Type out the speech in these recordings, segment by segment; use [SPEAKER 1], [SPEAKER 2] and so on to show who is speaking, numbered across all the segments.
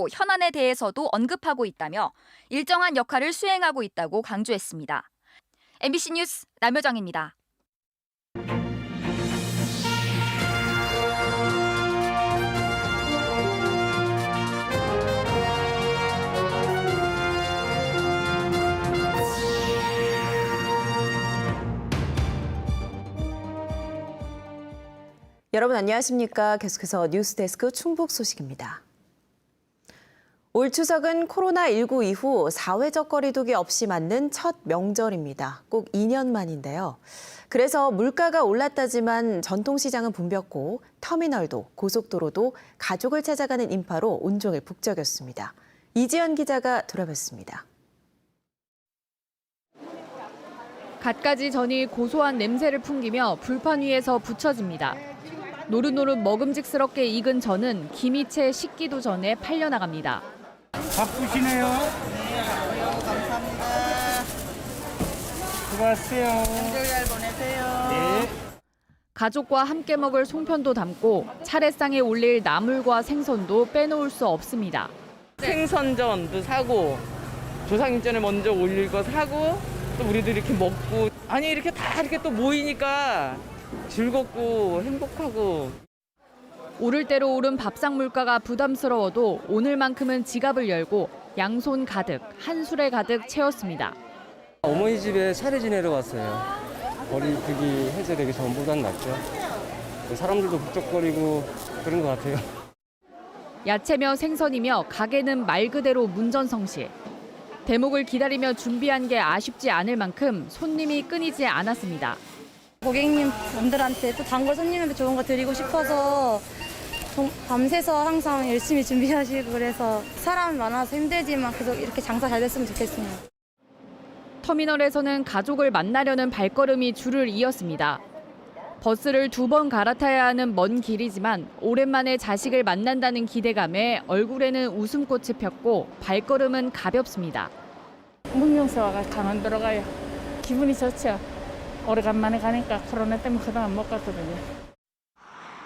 [SPEAKER 1] 그리고 현안에 대해서도 언급하고 있다며 일정한 역할을 수행하고 있다고 강조했습니다. MBC 뉴스 남효정입니다.
[SPEAKER 2] 여러분 안녕하십니까? 계속해서 뉴스데스크 충북 소식입니다. 올 추석은 코로나19 이후 사회적 거리두기 없이 맞는 첫 명절입니다. 꼭 2년 만인데요. 그래서 물가가 올랐다지만 전통시장은 붐볐고 터미널도 고속도로도 가족을 찾아가는 인파로 온종일 북적였습니다. 이지연 기자가 돌아봤습니다.
[SPEAKER 3] 갖가지 전이 고소한 냄새를 풍기며 불판 위에서 부쳐집니다. 노릇노릇 먹음직스럽게 익은 전은 김이 채 식기도 전에 팔려나갑니다.
[SPEAKER 4] 바쁘시네요.
[SPEAKER 5] 네, 감사합니다.
[SPEAKER 4] 수고하세요.
[SPEAKER 5] 명절 잘 보내세요.
[SPEAKER 4] 네.
[SPEAKER 3] 가족과 함께 먹을 송편도 담고 차례상에 올릴 나물과 생선도 빼놓을 수 없습니다.
[SPEAKER 6] 생선전도 사고 조상전에 먼저 올릴 거 사고 또 우리도 이렇게 먹고 아니 이렇게 다 이렇게 또 모이니까 즐겁고 행복하고.
[SPEAKER 3] 오를 대로 오른 밥상 물가가 부담스러워도 오늘만큼은 지갑을 열고 양손 가득 한술에 가득 채웠습니다.
[SPEAKER 7] 어머니 집에 차례 지내러 왔어요. 거리두기 해제되기 전보단 낫죠. 사람들도 북적거리고 그런 것 같아요.
[SPEAKER 3] 야채며 생선이며 가게는 말 그대로 문전성시. 대목을 기다리며 준비한 게 아쉽지 않을 만큼 손님이 끊이지 않았습니다.
[SPEAKER 8] 고객님 분들한테 또 단골 손님한테 좋은 거 드리고 싶어서 밤새서 항상 열심히 준비하시고 그래서 사람 많아서 힘들지만 계속 이렇게 장사 잘 됐으면 좋겠습니다.
[SPEAKER 3] 터미널에서는 가족을 만나려는 발걸음이 줄을 이었습니다. 버스를 2번 갈아타야 하는 먼 길이지만 오랜만에 자식을 만난다는 기대감에 얼굴에는 웃음꽃이 폈고 발걸음은 가볍습니다.
[SPEAKER 9] 문명세 와가 강원도로 가요. 기분이 좋죠. 오래간만에 가니까 코로나 때문에 그동안 못 갔거든요.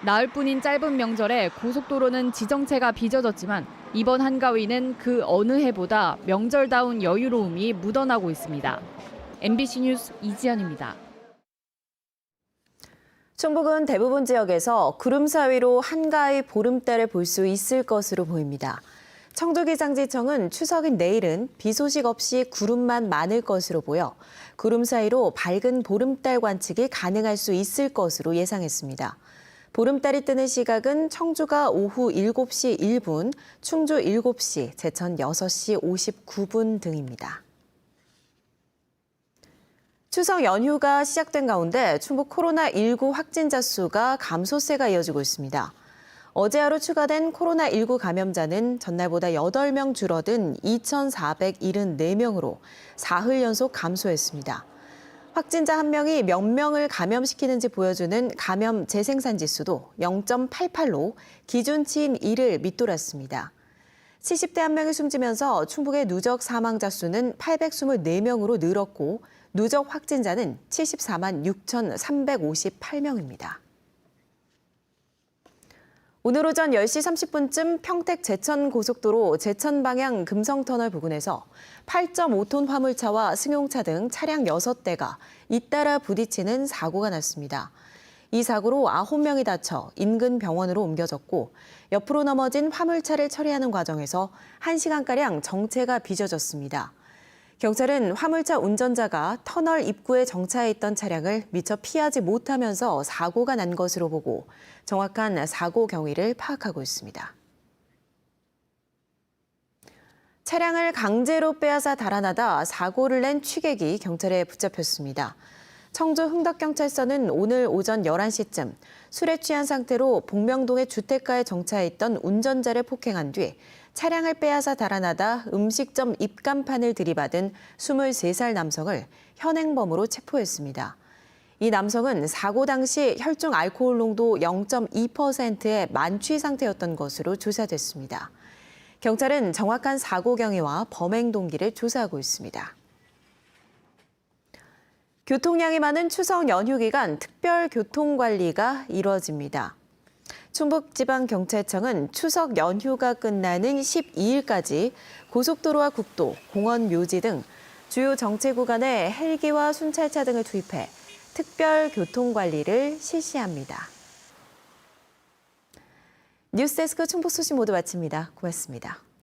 [SPEAKER 3] 나흘 뿐인 짧은 명절에 고속도로는 지정체가 빚어졌지만 이번 한가위는 그 어느 해보다 명절다운 여유로움이 묻어나고 있습니다. MBC 뉴스 이지연입니다.
[SPEAKER 2] 충북은 대부분 지역에서 구름 사이로 한가위 보름달을 볼 수 있을 것으로 보입니다. 청주기상지청은 추석인 내일은 비 소식 없이 구름만 많을 것으로 보여 구름 사이로 밝은 보름달 관측이 가능할 수 있을 것으로 예상했습니다. 보름달이 뜨는 시각은 청주가 오후 7시 1분, 충주 7시, 제천 6시 59분 등입니다. 추석 연휴가 시작된 가운데 충북 코로나19 확진자 수가 감소세가 이어지고 있습니다. 어제 하루 추가된 코로나19 감염자는 전날보다 8명 줄어든 2,474명으로 사흘 연속 감소했습니다. 확진자 1명이 몇 명을 감염시키는지 보여주는 감염 재생산 지수도 0.88로 기준치인 1을 밑돌았습니다. 70대 1명이 숨지면서 충북의 누적 사망자 수는 824명으로 늘었고 누적 확진자는 74만 6,358명입니다. 오늘 오전 10시 30분쯤 평택 제천 고속도로 제천 방향 금성터널 부근에서 8.5톤 화물차와 승용차 등 차량 6대가 잇따라 부딪히는 사고가 났습니다. 이 사고로 9명이 다쳐 인근 병원으로 옮겨졌고 옆으로 넘어진 화물차를 처리하는 과정에서 1시간가량 정체가 빚어졌습니다. 경찰은 화물차 운전자가 터널 입구에 정차해 있던 차량을 미처 피하지 못하면서 사고가 난 것으로 보고 정확한 사고 경위를 파악하고 있습니다. 차량을 강제로 빼앗아 달아나다 사고를 낸 취객이 경찰에 붙잡혔습니다. 청주 흥덕경찰서는 오늘 오전 11시쯤 술에 취한 상태로 복명동의 주택가에 정차해 있던 운전자를 폭행한 뒤 차량을 빼앗아 달아나다 음식점 입간판을 들이받은 23살 남성을 현행범으로 체포했습니다. 이 남성은 사고 당시 혈중 알코올 농도 0.2%의 만취 상태였던 것으로 조사됐습니다. 경찰은 정확한 사고 경위와 범행 동기를 조사하고 있습니다. 교통량이 많은 추석 연휴 기간 특별 교통관리가 이루어집니다. 충북지방경찰청은 추석 연휴가 끝나는 12일까지 고속도로와 국도, 공원 묘지 등 주요 정체 구간에 헬기와 순찰차 등을 투입해 특별 교통관리를 실시합니다. 뉴스데스크 충북 소식 모두 마칩니다. 고맙습니다.